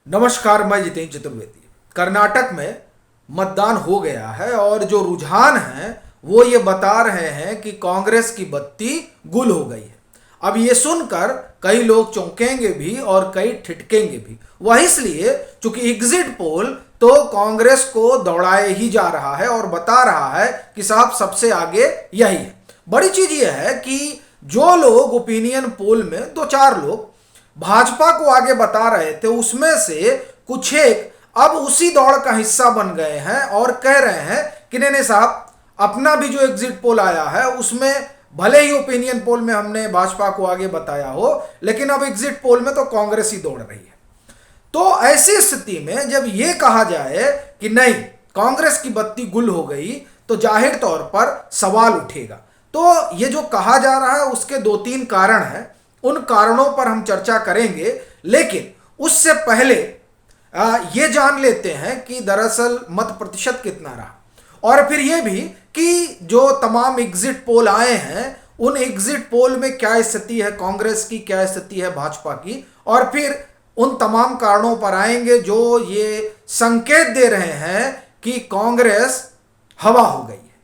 नमस्कार, मैं जितेंद्र चतुर्वेदी। कर्नाटक में मतदान हो गया है और जो रुझान है वो ये बता रहे हैं कि कांग्रेस की बत्ती गुल हो गई है। अब ये सुनकर कई लोग चौंकेंगे भी और कई ठिठकेंगे भी। वह इसलिए चूंकि एग्जिट पोल तो कांग्रेस को दौड़ाए ही जा रहा है और बता रहा है कि साहब सबसे आगे यही है। बड़ी चीज यह है कि जो लोग ओपिनियन पोल में दो चार लोग भाजपा को आगे बता रहे थे, उसमें से कुछ एक अब उसी दौड़ का हिस्सा बन गए हैं और कह रहे हैं कि नहीं नहीं साहब, अपना भी जो एग्जिट पोल आया है उसमें भले ही ओपिनियन पोल में हमने भाजपा को आगे बताया हो, लेकिन अब एग्जिट पोल में तो कांग्रेस ही दौड़ रही है। तो ऐसी स्थिति में जब यह कहा जाए कि नहीं, कांग्रेस की बत्ती गुल हो गई, तो जाहिर तौर पर सवाल उठेगा। तो ये जो कहा जा रहा है उसके दो तीन कारण हैं, उन कारणों पर हम चर्चा करेंगे, लेकिन उससे पहले ये जान लेते हैं कि दरअसल मत प्रतिशत कितना रहा, और फिर यह भी कि जो तमाम एग्जिट पोल आए हैं उन एग्जिट पोल में क्या स्थिति है कांग्रेस की, क्या स्थिति है भाजपा की, और फिर उन तमाम कारणों पर आएंगे जो ये संकेत दे रहे हैं कि कांग्रेस हवा हो गई है।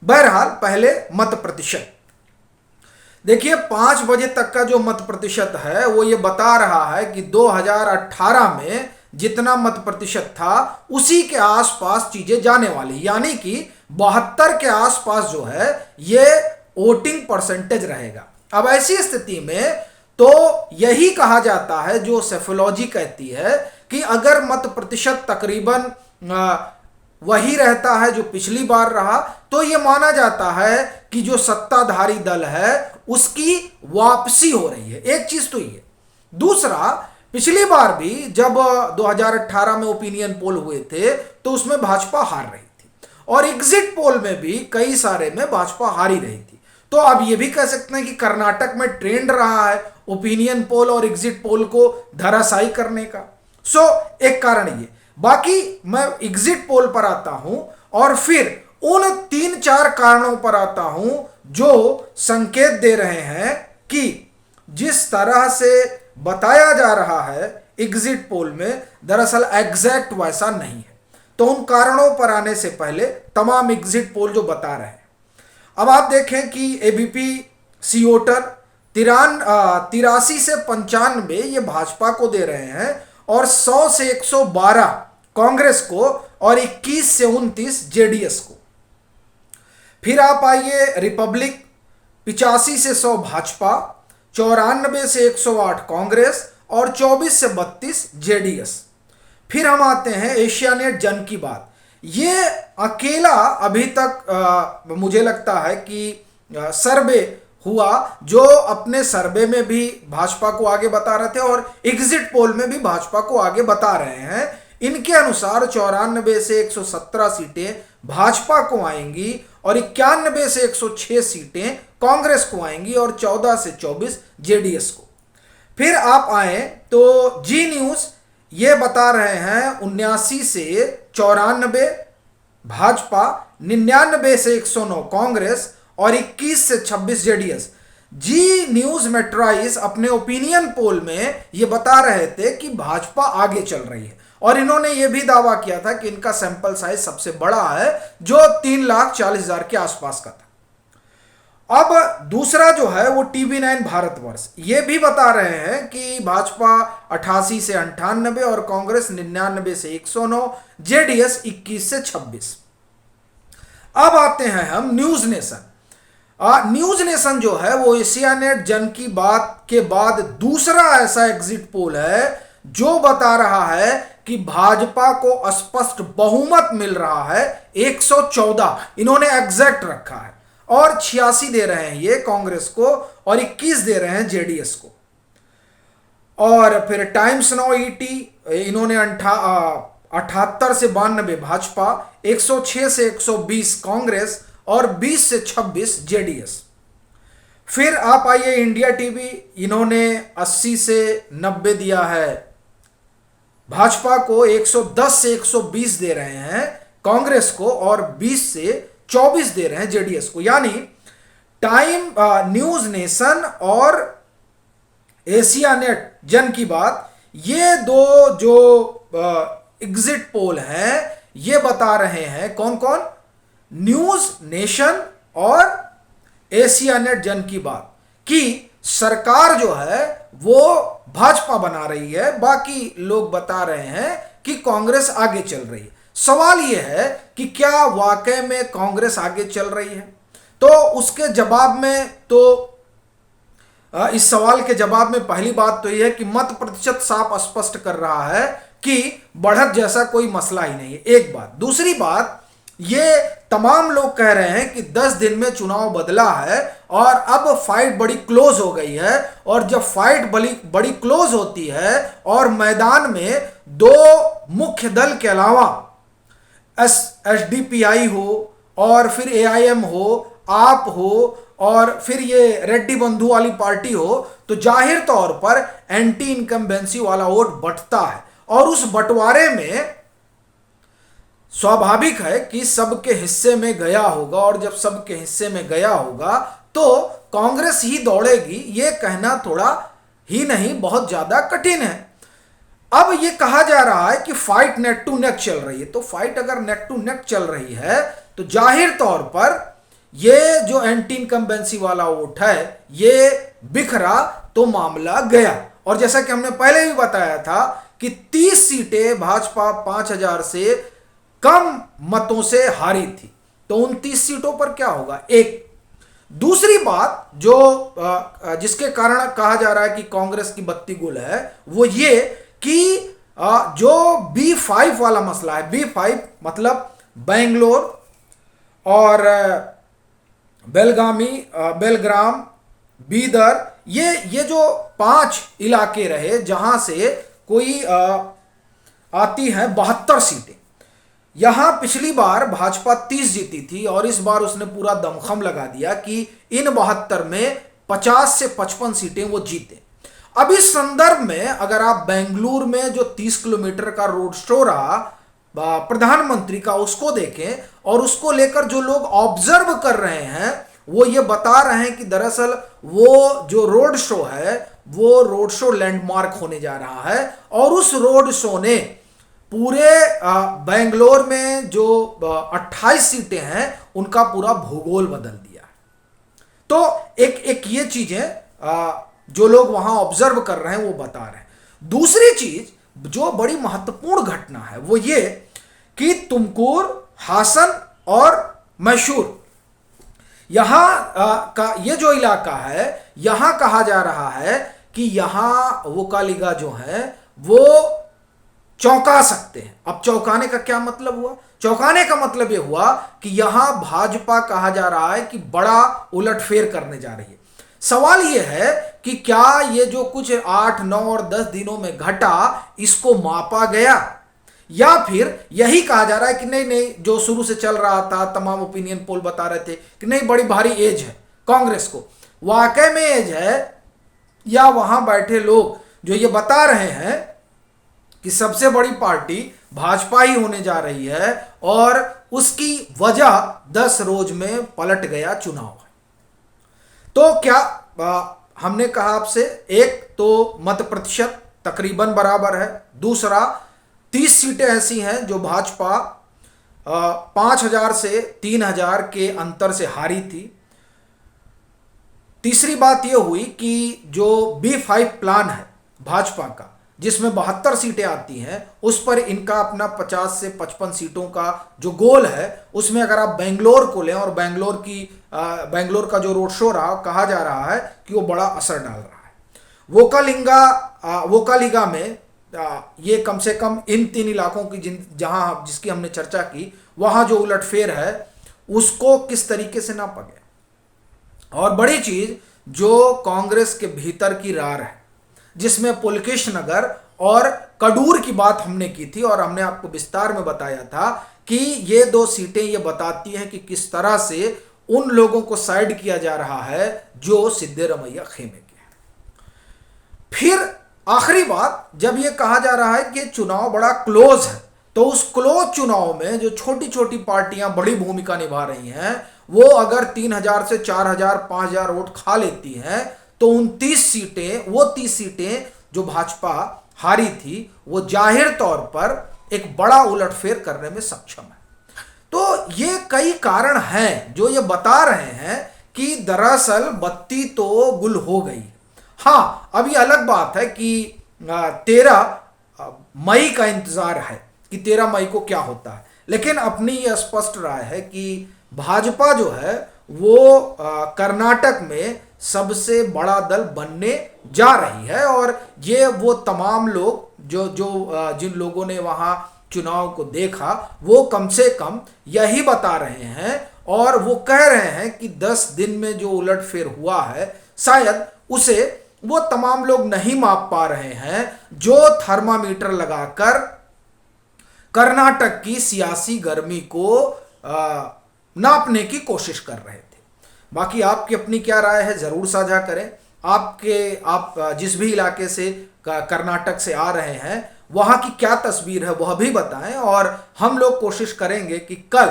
बहरहाल पहले मत प्रतिशत देखिए, 5 बजे तक का जो मत प्रतिशत है वो ये बता रहा है कि 2018 में जितना मत प्रतिशत था उसी के आसपास चीजें जाने वाली, यानी कि 72 के आसपास जो है ये वोटिंग परसेंटेज रहेगा। अब ऐसी स्थिति में तो यही कहा जाता है, जो सेफोलॉजी कहती है कि अगर मत प्रतिशत तकरीबन वही रहता है जो पिछली बार रहा, तो यह माना जाता है कि जो सत्ताधारी दल है उसकी वापसी हो रही है। एक चीज तो ये, दूसरा, पिछली बार भी जब 2018 में ओपिनियन पोल हुए थे तो उसमें भाजपा हार रही थी, और एग्जिट पोल में भी कई सारे में भाजपा हारी रही थी। तो अब यह भी कह सकते हैं कि कर्नाटक में ट्रेंड रहा है ओपिनियन पोल और एग्जिट पोल को धराशायी करने का। एक कारण ये। बाकी मैं एग्जिट पोल पर आता हूं और फिर उन 3-4 कारणों पर आता हूं जो संकेत दे रहे हैं कि जिस तरह से बताया जा रहा है एग्जिट पोल में दरअसल एग्जैक्ट वैसा नहीं है। तो उन कारणों पर आने से पहले तमाम एग्जिट पोल जो बता रहे हैं, अब आप देखें कि एबीपी सियोटर 83 से 95 ये भाजपा को दे रहे हैं, और 100 से 112 कांग्रेस को, और 21 से 29 जेडीएस को। फिर आप आइए रिपब्लिक, 85 से 100 भाजपा, 94 से 108 कांग्रेस और 24 से 32 जेडीएस। फिर हम आते हैं एशियानेट जन की बात। ये अकेला अभी तक मुझे लगता है कि सर्वे हुआ जो अपने सर्वे में भी भाजपा को आगे बता रहे थे और एग्जिट पोल में भी भाजपा को आगे बता रहे हैं। इनके अनुसार 94 से 117 सीटें भाजपा को आएंगी और 91 से 106 सीटें कांग्रेस को आएंगी और 14 से 24 जेडीएस को। फिर आप आए तो जी न्यूज ये बता रहे हैं 79 से 94 भाजपा, 99 से 109 कांग्रेस और 21 से 26 जेडीएस। जी न्यूज मेट्राइस अपने ओपिनियन पोल में ये बता रहे थे कि भाजपा आगे चल रही है, और इन्होंने ये भी दावा किया था कि इनका सैंपल साइज सबसे बड़ा है जो 3,40,000 के आसपास का था। अब दूसरा जो है वो टीवी9 भारतवर्ष, ये भी बता रहे हैं कि भाजपा 88 से 98 और कांग्रेस 99 से 109, जेडीएस 21 से 26। अब आते हैं हम न्यूज नेशन। न्यूज नेशन जो है वो एशियानेट जन की बात के बाद दूसरा ऐसा एग्जिट पोल है जो बता रहा है कि भाजपा को स्पष्ट बहुमत मिल रहा है। 114 इन्होंने एग्जैक्ट रखा है, और 86 दे रहे हैं ये कांग्रेस को और 21 दे रहे हैं जेडीएस को। और फिर टाइम्स नाउ ईटी इन्होंने 78 से 92 भाजपा, 106 से 120 कांग्रेस और 20 से 26 जेडीएस। फिर आप आइए इंडिया टीवी, इन्होंने 80 से 90 दिया है भाजपा को, 110 से 120 दे रहे हैं कांग्रेस को और 20 से 24 दे रहे हैं जेडीएस को। यानी टाइम न्यूज नेशन और एशियानेट जन की बात ये दो जो एग्जिट पोल हैं ये बता रहे हैं, कौन कौन, न्यूज नेशन और एशिया नेट जन की बात, कि सरकार जो है वो भाजपा बना रही है, बाकी लोग बता रहे हैं कि कांग्रेस आगे चल रही है। सवाल यह है कि क्या वाकई में कांग्रेस आगे चल रही है? तो उसके जवाब में इस सवाल के जवाब में पहली बात तो यह है कि मत प्रतिशत साफ स्पष्ट कर रहा है कि बढ़त जैसा कोई मसला ही नहीं है, एक बात। दूसरी बात, ये तमाम लोग कह रहे हैं कि 10 दिन में चुनाव बदला है और अब फाइट बड़ी क्लोज हो गई है, और जब फाइट बड़ी क्लोज होती है और मैदान में दो मुख्य दल के अलावा एसडीपीआई हो और फिर एआईएम हो, आप हो और फिर ये रेड्डी बंधु वाली पार्टी हो, तो जाहिर तौर पर एंटी इनकम्बेंसी वाला वोट बंटता है, और उस बंटवारे में स्वाभाविक है कि सबके हिस्से में गया होगा, और जब सबके हिस्से में गया होगा तो कांग्रेस ही दौड़ेगी, ये कहना थोड़ा ही नहीं बहुत ज्यादा कठिन है। अब ये कहा जा रहा है कि फाइट नेक टू नेक चल रही है, तो फाइट अगर नेक टू नेक चल रही है तो जाहिर तौर पर ये जो एंटी इनकम्बेंसी वाला वोट है ये बिखरा तो मामला गया। और जैसा कि हमने पहले भी बताया था कि 30 सीटें भाजपा 5000 से कम मतों से हारी थी, तो उन 30 सीटों पर क्या होगा, एक। दूसरी बात जो जिसके कारण कहा जा रहा है कि कांग्रेस की बत्ती गुल है, वो ये कि जो B5 वाला मसला है, B5 मतलब बेंगलोर और बेलग्राम, बीदर, ये जो 5 इलाके रहे जहां से कोई आती है 72 सीटें। यहां पिछली बार भाजपा 30 जीती थी और इस बार उसने पूरा दमखम लगा दिया कि इन 72 में 50 से 55 सीटें वो जीते। अब इस संदर्भ में अगर आप बेंगलुरु में जो 30 किलोमीटर का रोड शो रहा प्रधानमंत्री का, उसको देखें और उसको लेकर जो लोग ऑब्जर्व कर रहे हैं वो ये बता रहे हैं कि दरअसल वो जो रोड शो है वो रोड शो लैंडमार्क होने जा रहा है, और उस रोड शो ने पूरे बेंगलोर में जो 28 सीटें हैं उनका पूरा भूगोल बदल दिया। तो एक ये चीजें जो लोग वहां ऑब्जर्व कर रहे हैं वो बता रहे हैं। दूसरी चीज जो बड़ी महत्वपूर्ण घटना है वो ये कि तुमकुर, हासन और मैसूर, यहां का ये जो इलाका है, यहां कहा जा रहा है कि यहां वोकालिगा जो है वो चौंका सकते हैं। अब चौंकाने का क्या मतलब हुआ? चौंकाने का मतलब यह हुआ कि यहां भाजपा कहा जा रहा है कि बड़ा उलटफेर करने जा रही है। सवाल यह है कि क्या ये जो कुछ 8, 9 और 10 दिनों में घटा इसको मापा गया, या फिर यही कहा जा रहा है कि नहीं जो शुरू से चल रहा था, तमाम ओपिनियन पोल बता रहे थे कि नहीं बड़ी भारी एज है कांग्रेस को, वाकई में एज है, या वहां बैठे लोग जो ये बता रहे हैं कि सबसे बड़ी पार्टी भाजपा ही होने जा रही है और उसकी वजह 10 रोज में पलट गया चुनाव। तो क्या हमने कहा आपसे, एक तो मत प्रतिशत तकरीबन बराबर है, दूसरा 30 सीटें ऐसी हैं जो भाजपा 5000 से 3000 के अंतर से हारी थी। तीसरी बात यह हुई कि जो B5 प्लान है भाजपा का जिसमें 72 सीटें आती हैं, उस पर इनका अपना 50 से 55 सीटों का जो गोल है, उसमें अगर आप बेंगलोर को लें और बेंगलोर का जो रोड शो रहा, कहा जा रहा है कि वो बड़ा असर डाल रहा है। वोकालिगा में ये कम से कम इन 3 इलाकों की जिसकी हमने चर्चा की, वहां जो उलटफेर है उसको किस तरीके से नापा गया। और बड़ी चीज जो कांग्रेस के भीतर की रार है, जिसमें पुलकेश नगर और कड़ूर की बात हमने की थी और हमने आपको विस्तार में बताया था कि ये 2 सीटें ये बताती हैं कि किस तरह से उन लोगों को साइड किया जा रहा है जो सिद्धरमैया खेमे के हैं। फिर आखिरी बात, जब ये कहा जा रहा है कि चुनाव बड़ा क्लोज है, तो उस क्लोज चुनाव में जो छोटी छोटी पार्टियां बड़ी भूमिका निभा रही हैं, वो अगर 3000 से 4000 5000 वोट खा लेती हैं, तो 30 सीटें जो भाजपा हारी थी वो जाहिर तौर पर एक बड़ा उलटफेर करने में सक्षम है। तो ये कई कारण हैं जो ये बता रहे हैं कि दरअसल बत्ती तो गुल हो गई। हाँ, अब ये अलग बात है कि 13 मई का इंतजार है कि 13 मई को क्या होता है, लेकिन अपनी ये स्पष्ट राय है कि भाजपा जो है वो कर्नाटक में सबसे बड़ा दल बनने जा रही है। और ये वो तमाम लोग जो जो जिन लोगों ने वहाँ चुनाव को देखा वो कम से कम यही बता रहे हैं और वो कह रहे हैं कि 10 दिन में जो उलटफेर हुआ है शायद उसे वो तमाम लोग नहीं माप पा रहे हैं जो थर्मामीटर लगाकर कर्नाटक की सियासी गर्मी को नापने की कोशिश कर रहे थे। बाकी आपकी अपनी क्या राय है जरूर साझा करें। आप जिस भी इलाके से कर्नाटक से आ रहे हैं वहां की क्या तस्वीर है वह भी बताएं और हम लोग कोशिश करेंगे कि कल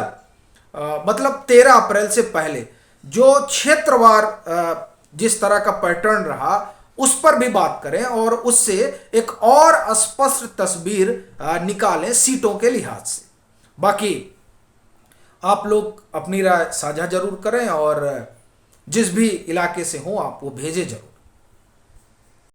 मतलब 13 अप्रैल से पहले जो क्षेत्रवार जिस तरह का पैटर्न रहा उस पर भी बात करें और उससे एक और स्पष्ट तस्वीर निकालें सीटों के लिहाज से। बाकी आप लोग अपनी राय साझा जरूर करें और जिस भी इलाके से हो आप वो भेजें जरूर।